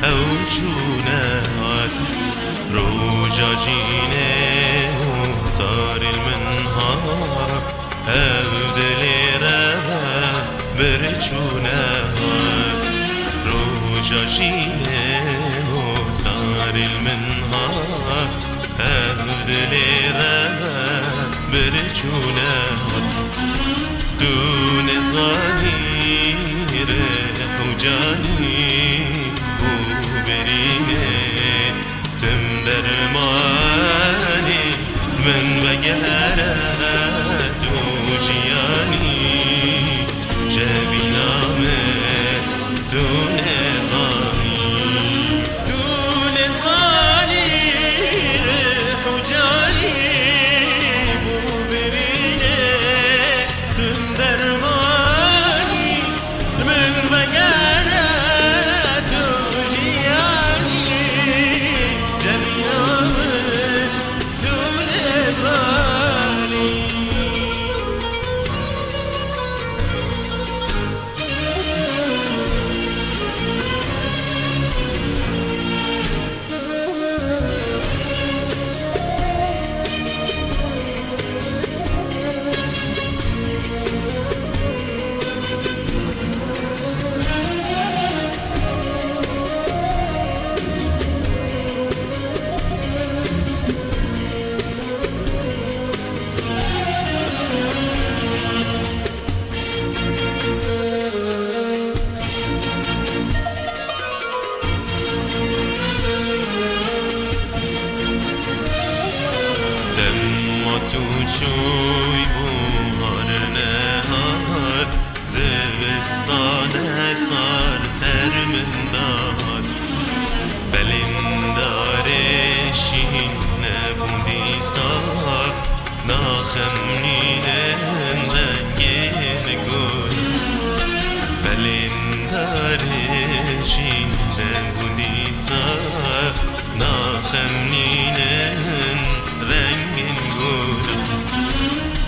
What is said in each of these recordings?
او چونات روجا جینه مختار المنهار او دلی ربا برچونات روجا جینه مختار المنهار او دلی ربا برچونات دون ظهیر حجانی بو برینه تم درمانی من وگرت و جیانی جبینامه دون ظهیر حجانی بو برینه تم درمانی من وگرت و جیانی جبینامه دون ظهری تو چوی بوهار نهاد زوستان سار سر من داد بلندار شین نبودی سا ناخمنین رنگین گل بلندار شین نبودی سا ناخمنین رنگین گل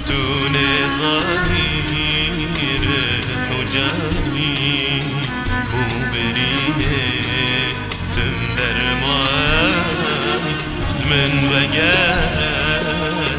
دون ظهیر حجانی بو برینه تم درمان من وگرت